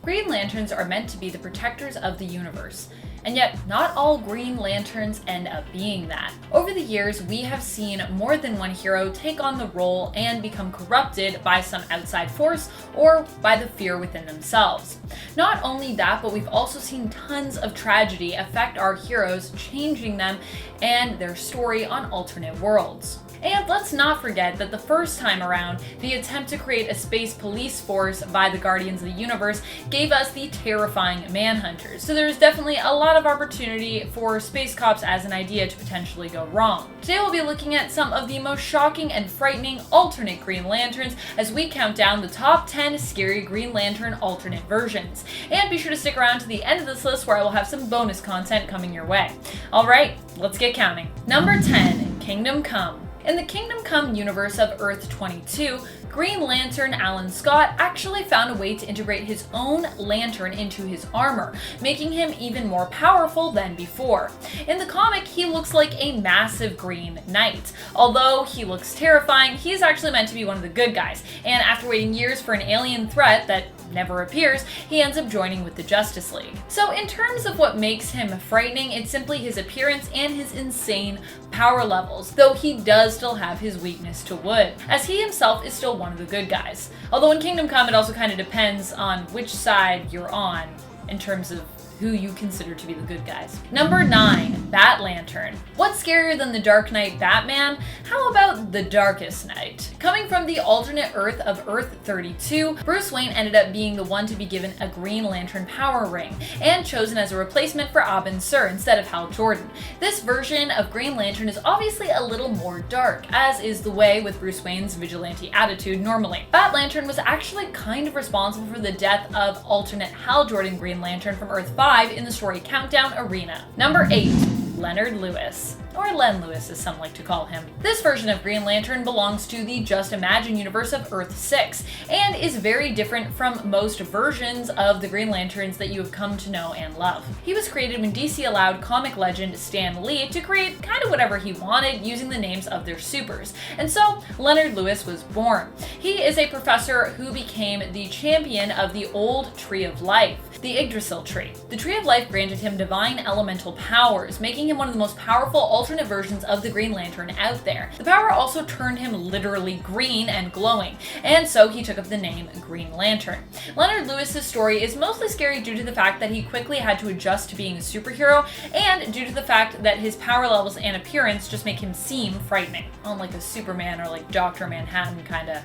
Green Lanterns are meant to be the protectors of the universe. And yet, not all Green Lanterns end up being that. Over the years, we have seen more than one hero take on the role and become corrupted by some outside force or by the fear within themselves. Not only that, but we've also seen tons of tragedy affect our heroes, changing them and their story on alternate worlds. And let's not forget that the first time around, the attempt to create a space police force by the Guardians of the Universe gave us the terrifying Manhunters. So there's definitely a lot of opportunity for space cops as an idea to potentially go wrong. Today we'll be looking at some of the most shocking and frightening alternate Green Lanterns as we count down the top 10 scary Green Lantern alternate versions. And be sure to stick around to the end of this list where I will have some bonus content coming your way. Alright, let's get counting. Number 10, Kingdom Come. In the Kingdom Come universe of Earth 22, Green Lantern Alan Scott actually found a way to integrate his own lantern into his armor, making him even more powerful than before. In the comic, he looks like a massive green knight. Although he looks terrifying, he is actually meant to be one of the good guys, and after waiting years for an alien threat that never appears, he ends up joining with the Justice League. So in terms of what makes him frightening, it's simply his appearance and his insane power levels, though he does still have his weakness to wood, as he himself is still one of the good guys. Although in Kingdom Come, it also kind of depends on which side you're on in terms of who you consider to be the good guys. Number 9, Bat Lantern. What's scarier than the Dark Knight Batman? How about the Darkest Knight? Coming from the alternate Earth of Earth 32, Bruce Wayne ended up being the one to be given a Green Lantern power ring, and chosen as a replacement for Abin Sur instead of Hal Jordan. This version of Green Lantern is obviously a little more dark, as is the way with Bruce Wayne's vigilante attitude normally. Bat Lantern was actually kind of responsible for the death of alternate Hal Jordan Green Lantern from Earth 5 in the story Countdown Arena. Number 8, Leonard Lewis. Or Len Lewis as some like to call him. This version of Green Lantern belongs to the Just Imagine universe of Earth 6, and is very different from most versions of the Green Lanterns that you have come to know and love. He was created when DC allowed comic legend Stan Lee to create kind of whatever he wanted using the names of their supers, and so Leonard Lewis was born. He is a professor who became the champion of the old Tree of Life, the Yggdrasil tree. The Tree of Life granted him divine elemental powers, making him one of the most powerful alternate versions of the Green Lantern out there. The power also turned him literally green and glowing, and so he took up the name Green Lantern. Leonard Lewis's story is mostly scary due to the fact that he quickly had to adjust to being a superhero, and due to the fact that his power levels and appearance just make him seem frightening, on like a Superman or like Dr. Manhattan kind of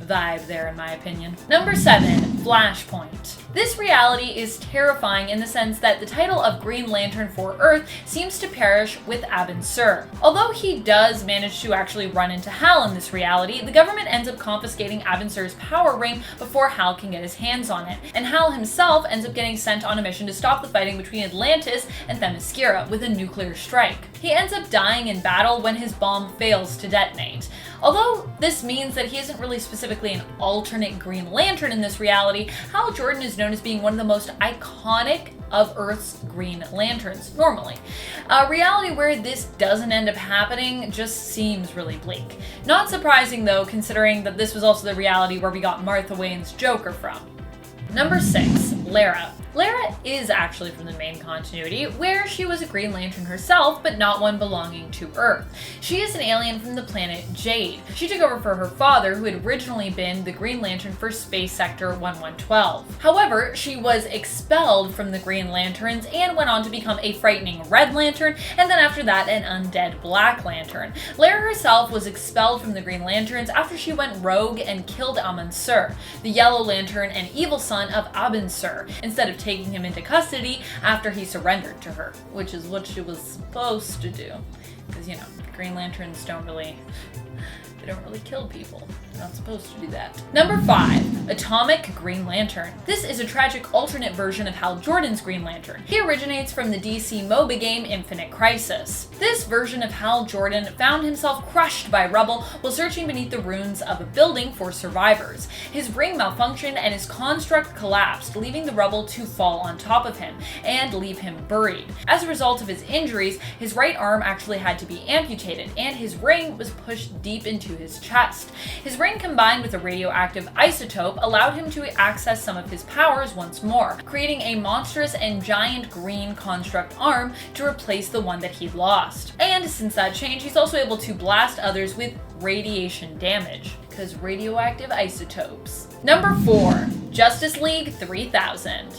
vibe there in my opinion. Number 7, Flashpoint. This reality is terrifying in the sense that the title of Green Lantern for Earth seems to perish with Abin Sur. Although he does manage to actually run into Hal in this reality, the government ends up confiscating Abin Sur's power ring before Hal can get his hands on it, and Hal himself ends up getting sent on a mission to stop the fighting between Atlantis and Themyscira with a nuclear strike. He ends up dying in battle when his bomb fails to detonate. Although this means that he isn't really specifically an alternate Green Lantern in this reality, Hal Jordan is known as being one of the most iconic of Earth's Green Lanterns, normally. A reality where this doesn't end up happening just seems really bleak. Not surprising though, considering that this was also the reality where we got Martha Wayne's Joker from. Number 6, Lera. Lera is actually from the main continuity, where she was a Green Lantern herself, but not one belonging to Earth. She is an alien from the planet Jade. She took over for her father, who had originally been the Green Lantern for Space Sector 1112. However, she was expelled from the Green Lanterns and went on to become a frightening Red Lantern, and then after that an undead Black Lantern. Lera herself was expelled from the Green Lanterns after she went rogue and killed Abin Sur, the Yellow Lantern and evil son of Abin Sur, instead of taking him into custody after he surrendered to her, which is what she was supposed to do. Because, you know, Green Lanterns don't really kill people. They're not supposed to do that. Number 5, Atomic Green Lantern. This is a tragic alternate version of Hal Jordan's Green Lantern. He originates from the DC MOBA game Infinite Crisis. This version of Hal Jordan found himself crushed by rubble while searching beneath the ruins of a building for survivors. His ring malfunctioned and his construct collapsed, leaving the rubble to fall on top of him and leave him buried. As a result of his injuries, his right arm actually had to be amputated, and his ring was pushed deep into his chest. His ring ring combined with a radioactive isotope allowed him to access some of his powers once more, creating a monstrous and giant green construct arm to replace the one that he'd lost. And since that change, he's also able to blast others with radiation damage, because radioactive isotopes. Number 4. Justice League 3000.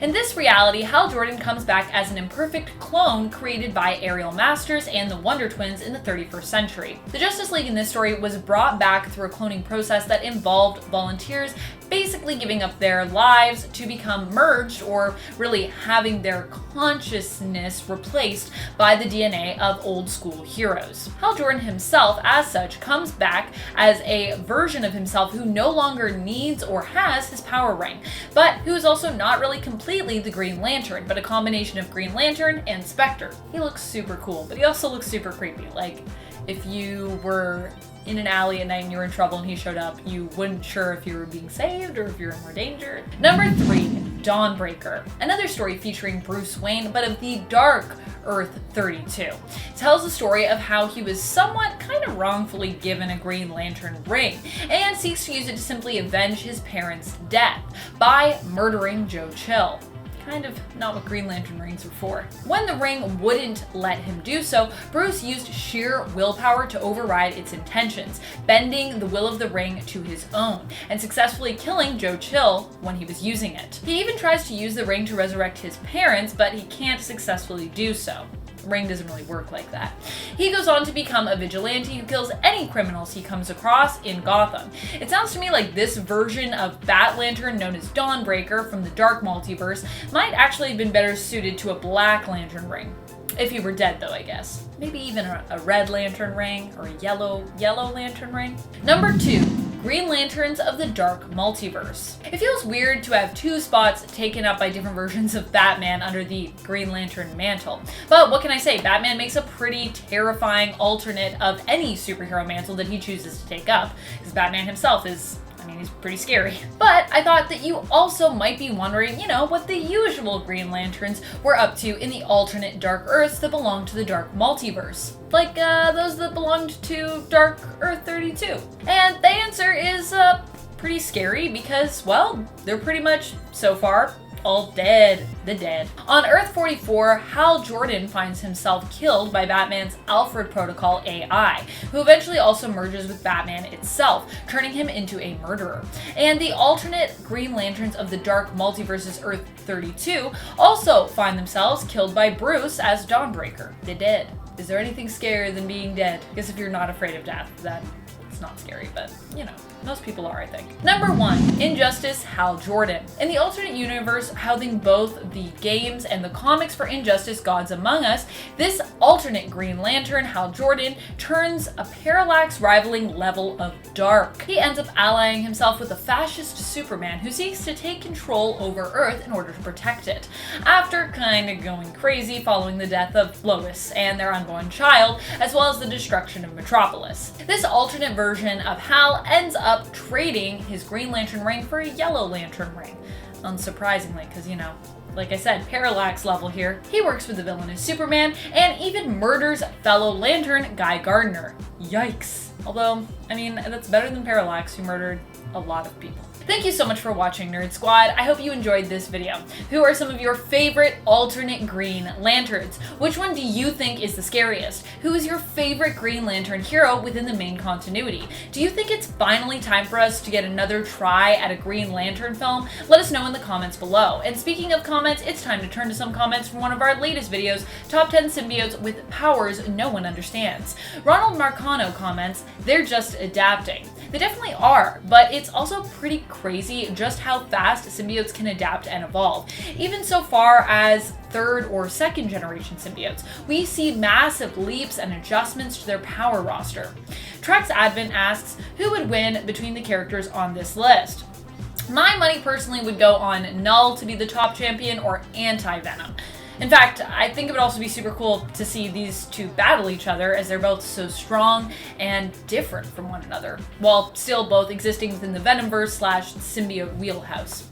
In this reality, Hal Jordan comes back as an imperfect clone created by Ariel Masters and the Wonder Twins in the 31st century. The Justice League in this story was brought back through a cloning process that involved volunteers basically giving up their lives to become merged, or really having their consciousness replaced by the DNA of old school heroes. Hal Jordan himself, as such, comes back as a version of himself who no longer needs or has his power ring, but who is also not really completely the Green Lantern, but a combination of Green Lantern and Spectre. He looks super cool, but he also looks super creepy. Like, if you were in an alley at night and you were in trouble and he showed up, you weren't sure if you were being saved or if you're in more danger. Number 3, Dawnbreaker. Another story featuring Bruce Wayne, but of the dark Earth 32. It tells the story of how he was somewhat kind of wrongfully given a Green Lantern ring and seeks to use it to simply avenge his parents' death by murdering Joe Chill. Kind of not what Green Lantern rings are for. When the ring wouldn't let him do so, Bruce used sheer willpower to override its intentions, bending the will of the ring to his own, and successfully killing Joe Chill when he was using it. He even tries to use the ring to resurrect his parents, but he can't successfully do so. Ring doesn't really work like that. He goes on to become a vigilante who kills any criminals he comes across in Gotham. It sounds to me like this version of Bat Lantern, known as Dawnbreaker from the Dark Multiverse, might actually have been better suited to a Black Lantern ring. If he were dead, though, I guess. Maybe even a Red Lantern ring or a yellow Lantern ring. Number 2. Green Lanterns of the Dark Multiverse. It feels weird to have 2 spots taken up by different versions of Batman under the Green Lantern mantle. But what can I say? Batman makes a pretty terrifying alternate of any superhero mantle that he chooses to take up, because Batman himself is, he's pretty scary. But I thought that you also might be wondering, what the usual Green Lanterns were up to in the alternate Dark Earths that belong to the Dark Multiverse. Like those that belonged to Dark Earth 32. And the answer is pretty scary because, well, they're pretty much, so far, all dead. The dead. On Earth 44, Hal Jordan finds himself killed by Batman's Alfred Protocol AI, who eventually also merges with Batman itself, turning him into a murderer. And the alternate Green Lanterns of the Dark Multiverse's Earth 32 also find themselves killed by Bruce as Dawnbreaker. The dead. Is there anything scarier than being dead? I guess if you're not afraid of death, it's not scary, but most people are, I think. Number 1, Injustice Hal Jordan. In the alternate universe housing both the games and the comics for Injustice Gods Among Us, this alternate Green Lantern, Hal Jordan, turns a Parallax rivaling level of dark. He ends up allying himself with a fascist Superman who seeks to take control over Earth in order to protect it, after kind of going crazy following the death of Lois and their unborn child, as well as the destruction of Metropolis. This alternate version of Hal ends up trading his Green Lantern ring for a Yellow Lantern ring. Unsurprisingly, because, like I said, Parallax level here. He works with the villainous Superman and even murders fellow Lantern Guy Gardner. Yikes. Although, that's better than Parallax, who murdered a lot of people. Thank you so much for watching, Nerd Squad. I hope you enjoyed this video. Who are some of your favorite alternate Green Lanterns? Which one do you think is the scariest? Who is your favorite Green Lantern hero within the main continuity? Do you think it's finally time for us to get another try at a Green Lantern film? Let us know in the comments below. And speaking of comments, it's time to turn to some comments from one of our latest videos, Top 10 Symbiotes with Powers No One Understands. Ronald Marcano comments, "They're just adapting." They definitely are, but it's also pretty crazy just how fast symbiotes can adapt and evolve. Even so far as 3rd or 2nd generation symbiotes, we see massive leaps and adjustments to their power roster. Trex Advent asks, who would win between the characters on this list? My money personally would go on Null to be the top champion or Anti-Venom. In fact, I think it would also be super cool to see these two battle each other, as they're both so strong and different from one another, while still both existing within the Venomverse / symbiote wheelhouse.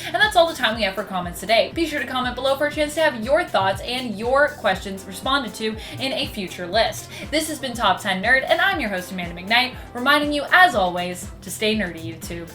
And that's all the time we have for comments today. Be sure to comment below for a chance to have your thoughts and your questions responded to in a future list. This has been Top 10 Nerd, and I'm your host Amanda McKnight, reminding you as always to stay nerdy, YouTube.